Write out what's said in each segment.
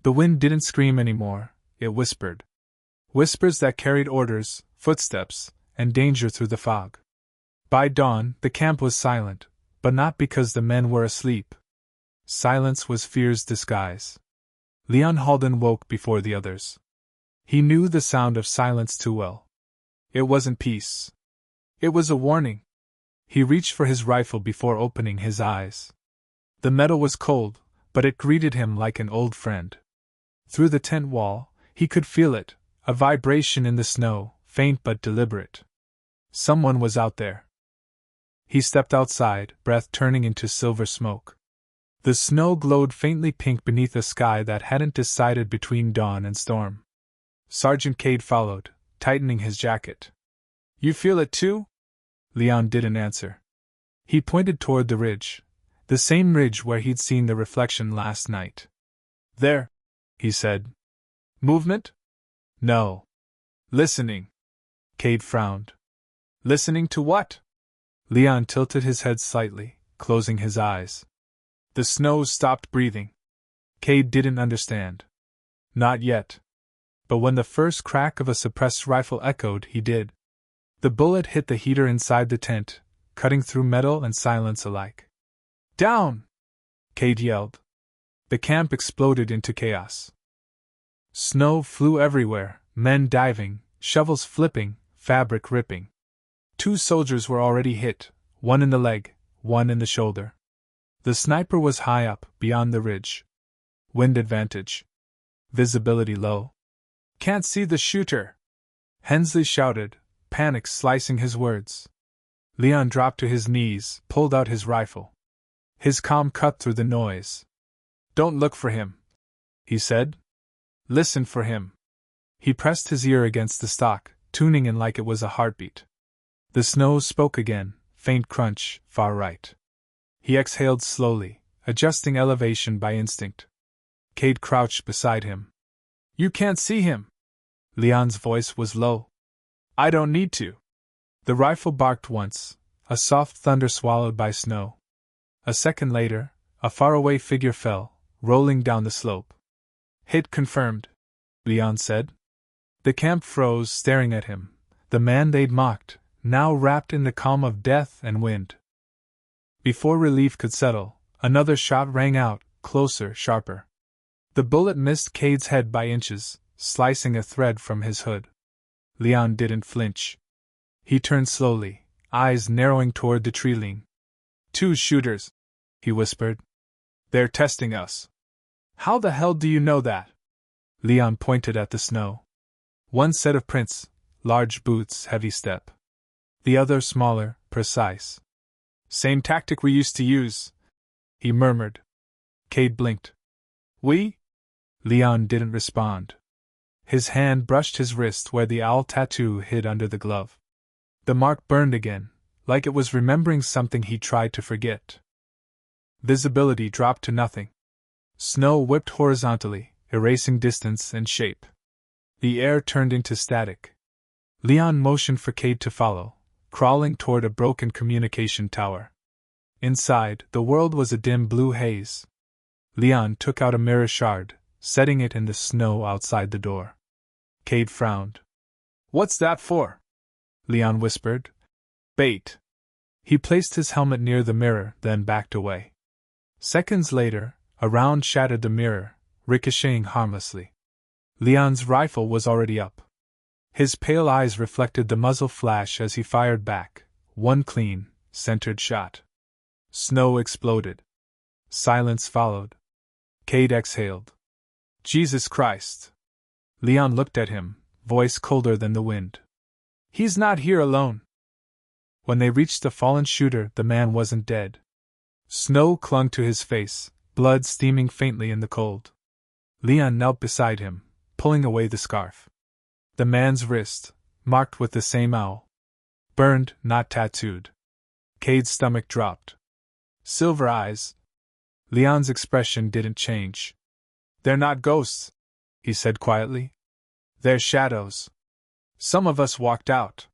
The wind didn't scream anymore, it whispered. Whispers that carried orders, footsteps, and danger through the fog. By dawn, the camp was silent, but not because the men were asleep. Silence was fear's disguise. Leon Halden woke before the others. He knew the sound of silence too well. It wasn't peace. It was a warning. He reached for his rifle before opening his eyes. The metal was cold, but it greeted him like an old friend. Through the tent wall, he could feel it, a vibration in the snow, faint but deliberate. Someone was out there. He stepped outside, breath turning into silver smoke. The snow glowed faintly pink beneath a sky that hadn't decided between dawn and storm. Sergeant Cade followed, tightening his jacket. You feel it too? Leon didn't answer. He pointed toward the ridge, the same ridge where he'd seen the reflection last night. There, he said. Movement? No. Listening. Cade frowned. Listening to what? Leon tilted his head slightly, closing his eyes. The snow stopped breathing. Cade didn't understand. Not yet. But when the first crack of a suppressed rifle echoed, he did. The bullet hit the heater inside the tent, cutting through metal and silence alike. Down! Cade yelled. The camp exploded into chaos. Snow flew everywhere, men diving, shovels flipping, fabric ripping. 2 soldiers were already hit, one in the leg, one in the shoulder. The sniper was high up, beyond the ridge. Wind advantage. Visibility low. Can't see the shooter! Hensley shouted, panic slicing his words. Leon dropped to his knees, pulled out his rifle. His calm cut through the noise. Don't look for him, he said. Listen for him. He pressed his ear against the stock, tuning in like it was a heartbeat. The snow spoke again, faint crunch, far right. He exhaled slowly, adjusting elevation by instinct. Cade crouched beside him. You can't see him. Leon's voice was low. I don't need to. The rifle barked once, a soft thunder swallowed by snow. A second later, a faraway figure fell, rolling down the slope. Hit confirmed, Leon said. The camp froze, staring at him, the man they'd mocked, now wrapped in the calm of death and wind. Before relief could settle, another shot rang out, closer, sharper. The bullet missed Cade's head by inches, slicing a thread from his hood. Leon didn't flinch. He turned slowly, eyes narrowing toward the tree-ling. 2 shooters, he whispered. They're testing us. How the hell do you know that? Leon pointed at the snow. One set of prints, large boots, heavy step. The other smaller, precise. Same tactic we used to use, he murmured. Cade blinked. We? Leon didn't respond. His hand brushed his wrist where the owl tattoo hid under the glove. The mark burned again, like it was remembering something he tried to forget. Visibility dropped to nothing. Snow whipped horizontally, erasing distance and shape. The air turned into static. Leon motioned for Cade to follow, crawling toward a broken communication tower. Inside, the world was a dim blue haze. Leon took out a mirror shard, setting it in the snow outside the door. Cade frowned. What's that for? Leon whispered. Bait. He placed his helmet near the mirror, then backed away. Seconds later, a round shattered the mirror, ricocheting harmlessly. Leon's rifle was already up. His pale eyes reflected the muzzle flash as he fired back, one clean, centered shot. Snow exploded. Silence followed. Cade exhaled. Jesus Christ! Leon looked at him, voice colder than the wind. He's not here alone. When they reached the fallen shooter, the man wasn't dead. Snow clung to his face, blood steaming faintly in the cold. Leon knelt beside him, pulling away the scarf. The man's wrist, marked with the same owl. Burned, not tattooed. Cade's stomach dropped. Silver eyes. Leon's expression didn't change. They're not ghosts, he said quietly. They're shadows. Some of us walked out.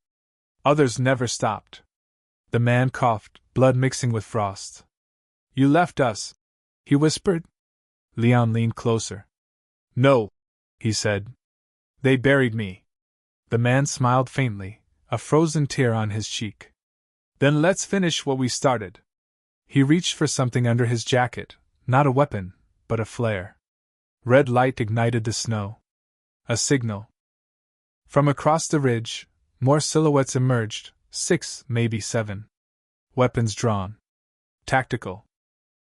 Others never stopped. The man coughed, blood mixing with frost. You left us, he whispered. Leon leaned closer. No, he said. They buried me. The man smiled faintly, a frozen tear on his cheek. Then let's finish what we started. He reached for something under his jacket, not a weapon, but a flare. Red light ignited the snow. A signal. From across the ridge, more silhouettes emerged, 6, maybe 7. Weapons drawn. Tactical.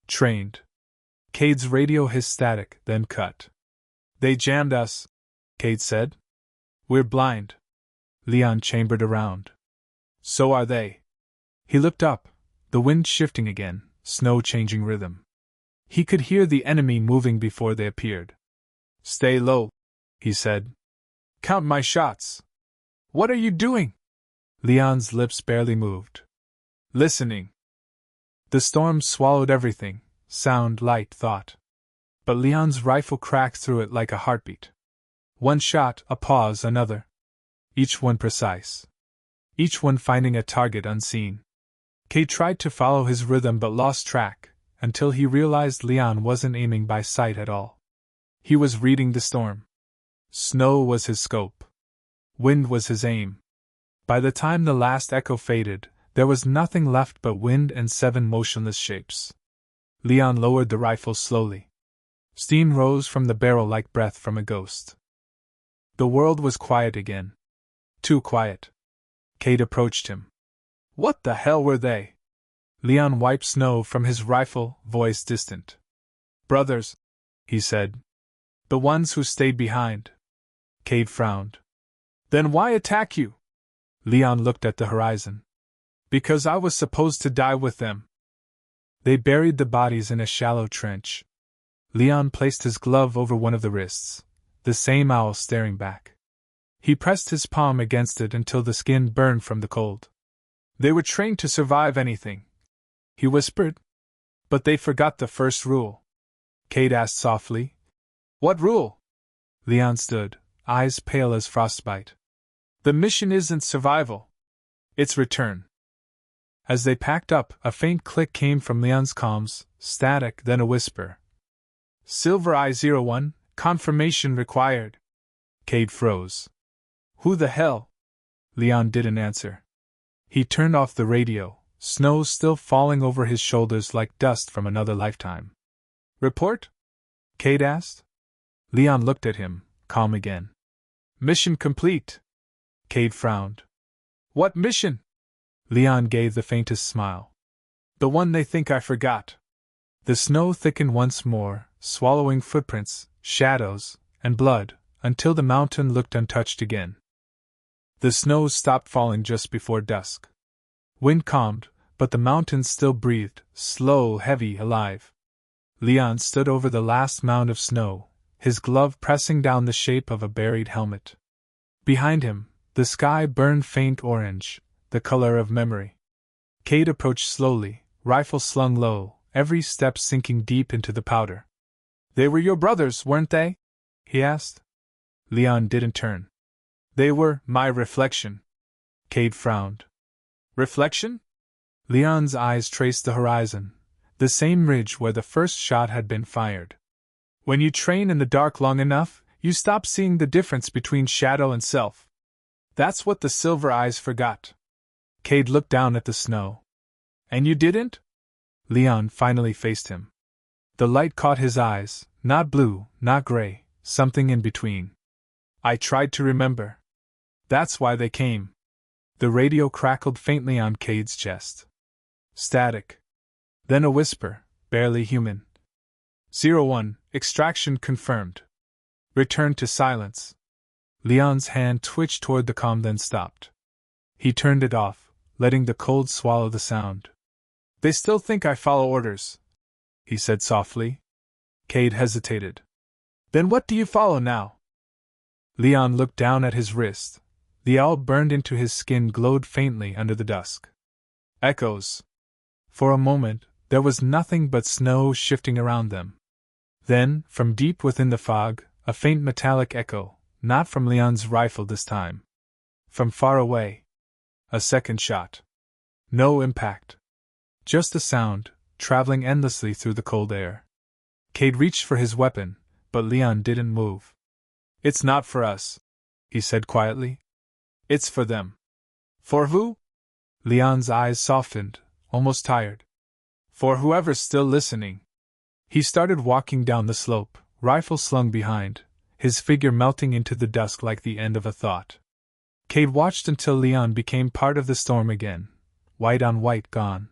Trained. Cade's radio hissed static, then cut. They jammed us, Cade said. We're blind. Leon chambered around. So are they. He looked up, the wind shifting again, snow changing rhythm. He could hear the enemy moving before they appeared. Stay low, he said. Count my shots. What are you doing? Leon's lips barely moved. Listening. The storm swallowed everything, sound, light, thought. But Leon's rifle cracked through it like a heartbeat. One shot, a pause, another. Each one precise. Each one finding a target unseen. Cade tried to follow his rhythm but lost track, until he realized Leon wasn't aiming by sight at all. He was reading the storm. Snow was his scope. Wind was his aim. By the time the last echo faded, there was nothing left but wind and 7 motionless shapes. Leon lowered the rifle slowly. Steam rose from the barrel like breath from a ghost. The world was quiet again. Too quiet. Cade approached him. What the hell were they? Leon wiped snow from his rifle, voice distant. Brothers, he said. The ones who stayed behind. Cade frowned. Then why attack you? Leon looked at the horizon. Because I was supposed to die with them. They buried the bodies in a shallow trench. Leon placed his glove over one of the wrists, the same owl staring back. He pressed his palm against it until the skin burned from the cold. They were trained to survive anything, he whispered. But they forgot the first rule. Cade asked softly. What rule? Leon stood, eyes pale as frostbite. The mission isn't survival. It's return. As they packed up, a faint click came from Leon's comms, static, then a whisper. Silver I-01, confirmation required. Cade froze. Who the hell? Leon didn't answer. He turned off the radio, snow still falling over his shoulders like dust from another lifetime. Report? Cade asked. Leon looked at him, calm again. Mission complete. Cade frowned. What mission? Leon gave the faintest smile. The one they think I forgot. The snow thickened once more, swallowing footprints, shadows, and blood, until the mountain looked untouched again. The snow stopped falling just before dusk. Wind calmed, but the mountains still breathed, slow, heavy, alive. Leon stood over the last mound of snow, his glove pressing down the shape of a buried helmet. Behind him, the sky burned faint orange, the color of memory. Cade approached slowly, rifle slung low, every step sinking deep into the powder. They were your brothers, weren't they? He asked. Leon didn't turn. They were my reflection. Cade frowned. Reflection? Leon's eyes traced the horizon, the same ridge where the first shot had been fired. When you train in the dark long enough, you stop seeing the difference between shadow and self. That's what the silver eyes forgot. Cade looked down at the snow. And you didn't? Leon finally faced him. The light caught his eyes, not blue, not gray, something in between. I tried to remember. That's why they came. The radio crackled faintly on Cade's chest. Static. Then a whisper, barely human. 01, extraction confirmed. Return to silence. Leon's hand twitched toward the comm then stopped. He turned it off, letting the cold swallow the sound. They still think I follow orders, he said softly. Cade hesitated. Then what do you follow now? Leon looked down at his wrist. The owl burned into his skin glowed faintly under the dusk. Echoes. For a moment, there was nothing but snow shifting around them. Then, from deep within the fog, a faint metallic echo, not from Leon's rifle this time. From far away. A second shot. No impact. Just a sound, traveling endlessly through the cold air. Cade reached for his weapon, but Leon didn't move. "It's not for us," he said quietly. "It's for them." "For who?" Leon's eyes softened, almost tired. "For whoever's still listening." He started walking down the slope, rifle slung behind, his figure melting into the dusk like the end of a thought. Cade watched until Leon became part of the storm again, white on white gone.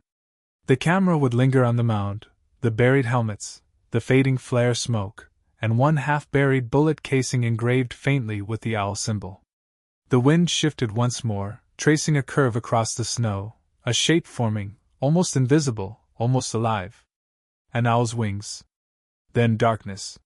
The camera would linger on the mound, the buried helmets, the fading flare smoke, and one half-buried bullet casing engraved faintly with the owl symbol. The wind shifted once more, tracing a curve across the snow, a shape forming, almost invisible, almost alive. An owl's wings. Then darkness.